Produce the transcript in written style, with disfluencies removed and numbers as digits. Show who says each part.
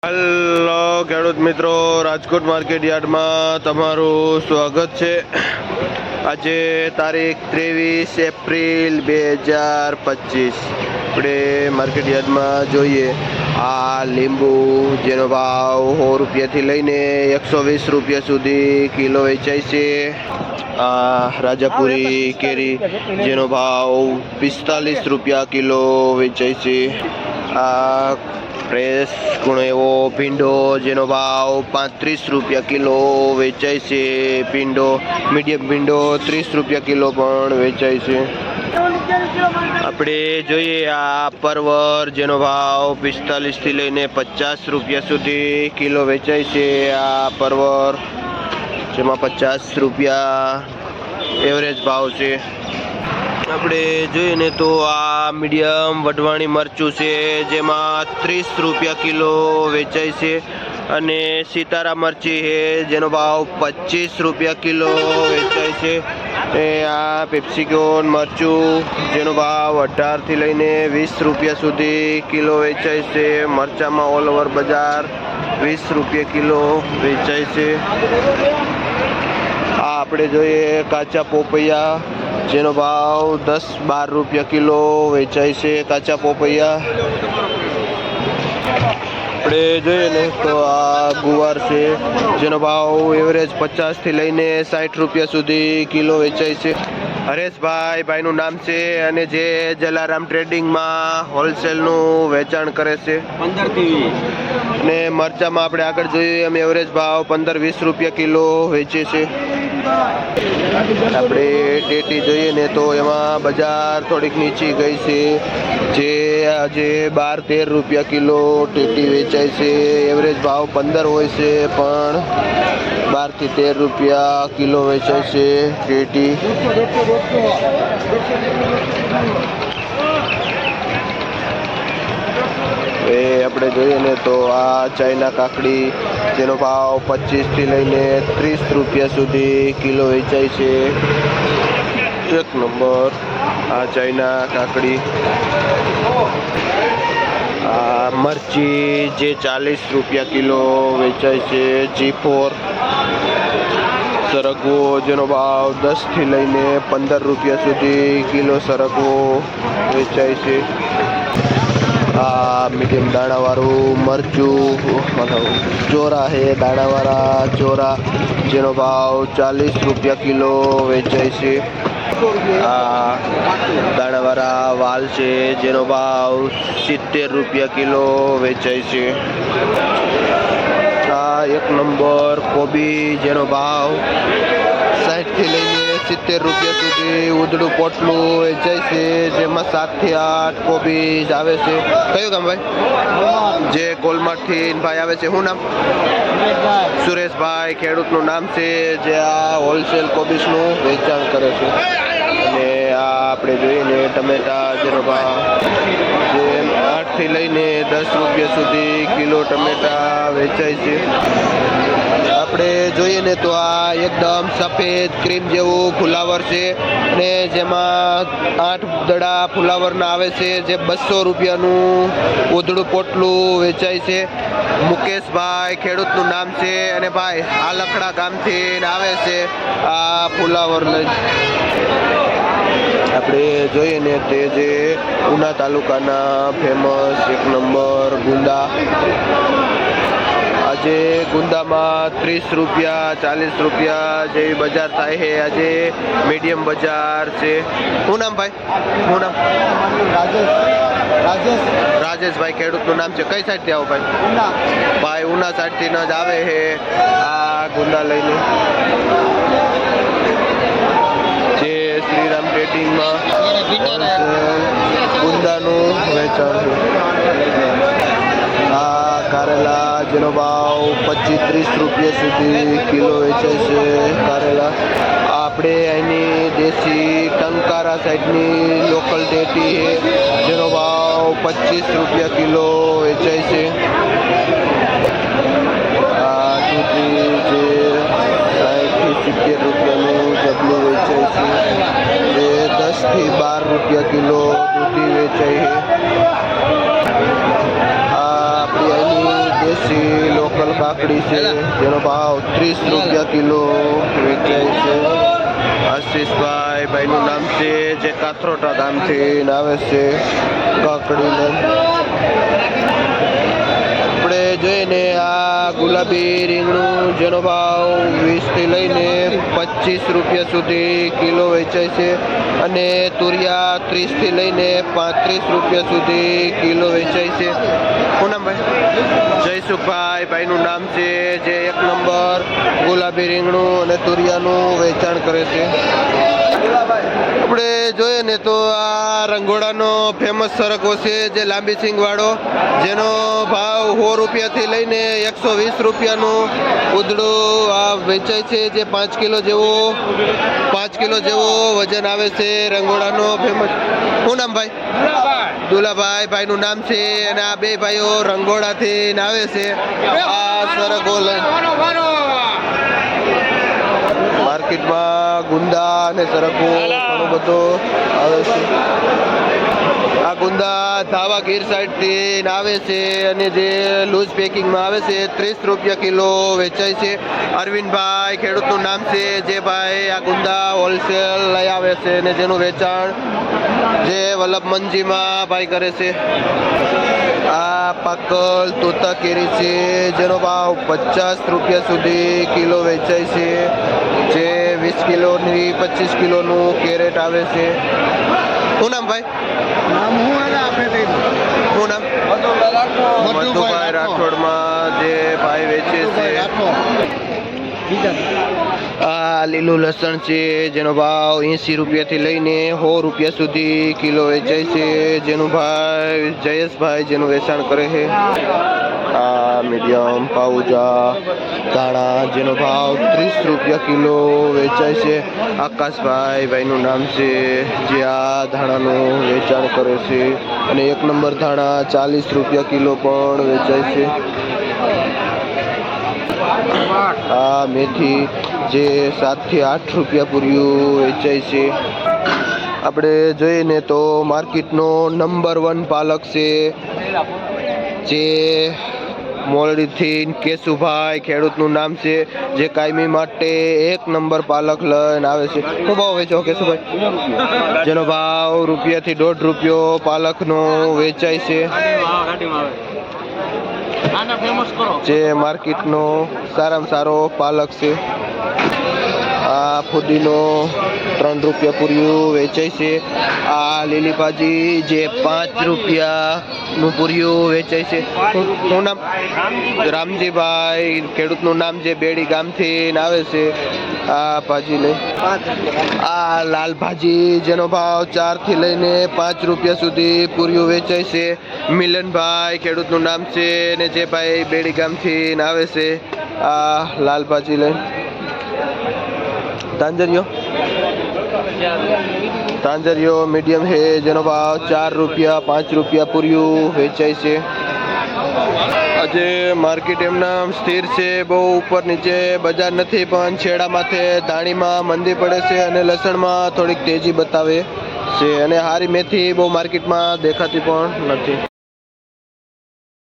Speaker 1: Hello ખેડૂત મિત્રો, Rajkot market યાર્ડમાં તમારું સ્વાગત છે। આજે તારીખ 23 એપ્રિલ 2025 આપણે માર્કેટ યાર્ડમાં જોઈએ આ લીંબુ જેનો ભાવ 100 રૂપિયાથી લઈને 120 રૂપિયા સુધી કિલો વેચાય છે। આ રાજાપુરી કેરી જેનો ભાવ 45 રૂપિયા કિલો વેચાય છે। આ ફ્રેશ ગુણો એવો ભીંડો જેનો ભાવ 35 રૂપિયા કિલો વેચાય છે। ભીંડો મીડિયમ ભીંડો 30 રૂપિયા કિલો પણ વેચાય છે। આપણે જોઈએ આ પરવર જેનો ભાવ 45 થી લઈને 50 રૂપિયા સુધી કિલો વેચાય છે। આ પરવર જેમાં 50 રૂપિયા એવરેજ ભાવ છે। આપણે જોઈએ ને તો આ મીડિયમ વઢવાણી મરચું છે જેમાં 30 રૂપિયા કિલો વેચાય છે। અને સિતારા મરચી છે જેનો ભાવ 25 રૂપિયા કિલો વેચાય છે। અને આ પેપ્સિકોન મરચું જેનો ભાવ 18 થી લઈને 20 રૂપિયા સુધી કિલો વેચાય છે। મરચામાં ઓલ ઓવર બજાર 20 રૂપિયા કિલો વેચાય છે। આ આપણે જોઈએ કાચા પોપૈયા જેનો ભાવ 10-12 રૂપિયા કિલો વેચાય છે। કાચા પોપૈયા આપણે જોઈએ ને તો આ ગુવાર છે જેનો ભાવ એવરેજ 50 થી લઈને 60 રૂપિયા સુધી કિલો વેચાય છે। હરેશભાઈ ભાઈનું નામ છે અને જે જલારામ ટ્રેડિંગમાં હોલસેલનું વેચાણ કરે છે।
Speaker 2: 15 થી
Speaker 1: અને મરચામાં આપણે આગળ જોઈએ એમ એવરેજ ભાવ 15-20 રૂપિયા કિલો વેચે છે। આપણે ટેટી જોઈએ ને તો એમાં બજાર થોડીક નીચી ગઈ છે, જે આજે 12-13 રૂપિયા કિલો ટેટી વેચાય છે। એવરેજ ભાવ 15 હોય છે પણ 12 થી 13 રૂપિયા કિલો વેચાય છે ટેટી। આપણે જોઈએ ને તો આ ચાઇના કાકડી જેનો ભાવ 25 થી લઈને 30 રૂપિયા સુધી કિલો વેચાય છે। એક નંબર આ ચાઇના કાકડી। આ મરચી જે 40 રૂપિયા કિલો વેચાય છે। G4 સરગવો જેનો ભાવ 10 થી લઈને 15 રૂપિયા સુધી કિલો સરગવો વેચાય છે। આ મીડિયમ દાણાવાળું મરચું ચોરા છે, દાણાવાળા ચોરા જેનો ભાવ 40 રૂપિયા કિલો વેચાય છે। આ દાણાવાળા વાલ છે જેનો ભાવ 70 રૂપિયા કિલો વેચાય છે। આ એક નંબર કોબી જેનો ભાવ 60 થી લઈને 70 રૂપિયા સુધી ઉધડું પોટલું વેચાય છે, જેમાં 7 થી 8 કોબી આવે છે। કયું ગામ ભાઈ? જે કોલમાટ થી ભાઈ આવે છે, શું નામ? સુરેશભાઈ ખેડૂતનું નામ છે જે આ હોલસેલ કોબીસનું વેચાણ કરે છે। અને આ આપણે જોઈએ ને ટમેટા જેનો ભાવ જે 8 થી લઈને 10 રૂપિયા સુધી કિલો ટમેટા વેચાય છે। આપણે જોઈએ ને તો આ એકદમ સફેદ ક્રીમ જેવું ફુલાવર છે ને જેમાં 8 દડા ફુલાવરના આવે છે, જે 200 રૂપિયાનું ઉધડું પોટલું વેચાય છે। મુકેશભાઈ ખેડૂતનું નામ છે અને ભાઈ આ લખડા ગામથી આવે છે આ ફુલાવર લઈ। આપણે જોઈએ ને તે જે ઉના તાલુકાના ફેમસ એક નંબર ગુંદા, આજે ગુંદામાં 30 રૂપિયા 40 રૂપિયા જેવી બજાર થાય છે। આજે મીડિયમ બજાર છે। શું નામ ભાઈ? શું નામ? રાજેશભાઈ ખેડૂતનું નામ છે। કઈ સાઈડથી આવો ભાઈ? ભાઈ ઉના સાઈડથી જ આવે છે આ ગુંદા લઈને, જે શ્રીરામ ટ્રેડિંગમાં ગુંદાનું વેચાણ છે। આ કારેલા જેનો ભાવ 25-30 રૂપિયા સુધી કિલો વેચાય છે। કારેલા આપણે અહીંની દેશી ટંકારા સાઈડની લોકલ ટેટી છે જેનો ભાવ 25 રૂપિયા કિલો વેચાય છે। આ દૂધી જે 60 થી 70 રૂપિયાનું જબલું વેચાય છે, જે 10 થી 12 રૂપિયા કિલો દૂધી વેચાય છે। આ આપણી અહીંની દેશી કાકડી છે જેનો ભાવ 30 રૂપિયા કિલો વેચાય છે. આશીષભાઈ ભાઈનું નામ છે જે કાથરોટા ગામથી આવે છે કાકડી લઈને. આપણે જોઈએ ને આ ગુલાબી રીંગણું જેનો ભાવ 20 થી લઈને 25 રૂપિયા સુધી કિલો વેચાય છે અને તુરિયા 30 થી લઈને 35 રૂપિયા સુધી કિલો વેચાય છે. શું નામ ભાઈ? જયસુખભાઈ ભાઈનું નામ છે જે 1 નંબર ગુલાબી રીંગણું અને તુરિયાનું વેચાણ કરે છે. આપણે જોઈએ ને તો આ રંગોળાનો ફેમસ સરગવો છે જે લાંબી સિંગ વાળો જેનો ભાવ 100 રૂપિયાથી લઈને 120 રૂપિયાનું ઉધડું આ વેચાય છે જે 5 કિલો જેવો વજન આવે છે. રંગોળાનો ફેમસ. શું નામ ભાઈ? દુલાભાઈ ભાઈનું નામ છે અને આ બે ભાઈઓ રંગોળાથી આવે છે આ સરગવો લઈને. માર્કેટમાં ગુંદા અને સરગવો ઘણો બધો આવે છે. આ ગુંદા ધાવા ગીર સાઈડથી આવે છે અને જે લૂઝ પેકિંગમાં આવે છે 30 રૂપિયા કિલો વેચાય છે. અરવિંદભાઈ ખેડૂતનું નામ છે જે ભાઈ આ ગુંદા હોલસેલ લઈ આવે છે અને જેનું વેચાણ જે વલ્લભ મંજીમાં ભાઈ કરે છે. આ પાકલ તોતા કેરી છે જેનો ભાવ 50 રૂપિયા સુધી કિલો વેચાય છે જે 20 કિલોની 25 કિલોનું કેરેટ આવે છે. શું નામ ભાઈ? શું નામ? મધુભાઈ રાઠોડમાં જે ભાઈ વેચે છે. આ લીલું લસણ છે જેનો ભાવ 80 રૂપિયાથી લઈને 100 રૂપિયા સુધી કિલો વેચાય છે જેનું ભાઈ જયેશભાઈ જેનું વેચાણ કરે છે. આ મીડિયમ પાઉજા ધાણા જેનો ભાવ 30 રૂપિયા કિલો વેચાય છે. આકાશભાઈ ભાઈનું નામ છે જે આ ધાણાનું વેચાણ કરે છે અને 1 નંબર ધાણા 40 રૂપિયા કિલો પણ વેચાય છે. આ મેથી જે 7 થી 8 રૂપિયા પૂર્યું વેચાય છે. આપણે જોઈએ ને તો માર્કેટનો નંબર 1 પાલક છે જે મોરડીથી કેશુભાઈ ખેડૂતનું નામ છે જે કાયમી માટે 1 નંબર પાલક લઈને આવે છે. શું ભાવ વેચો કેશુભાઈ? જેનો ભાવ રૂપિયાથી 1.5 રૂપિયો પાલકનો વેચાય છે જે માર્કેટનો સારામાં સારો પાલક છે. આ ફુદીનો 3 રૂપિયા પૂર્યું વેચાય છે. આ લીલી ભાજી જે 5 રૂપિયાનું પૂર્યું વેચાય છે. શું નામ? રામજીભાઈ ખેડૂતનું નામ જે બેડી ગામથી આવે છે આ ભાજી લઈ. આ લાલ ભાજી જેનો ભાવ 4 થી લઈને 5 રૂપિયા સુધી પૂર્યું વેચાય છે. મિલનભાઈ ખેડૂતનું નામ છે અને જે ભાઈ બેડી ગામથી આવે છે આ લાલ ભાજી લઈ. તાંજરિયો મીડિયમ છે જેનો ભાવ 4 રૂપિયા 5 રૂપિયા પૂર્યું વેચાય છે. આજે માર્કેટ એમના સ્થિર છે, બહુ ઉપર નીચે બજાર નથી, પણ છેડામાંથી ધાણીમાં મંદી પડે છે અને લસણમાં થોડીક તેજી બતાવે છે અને હારી મેથી બહુ માર્કેટમાં દેખાતી પણ નથી.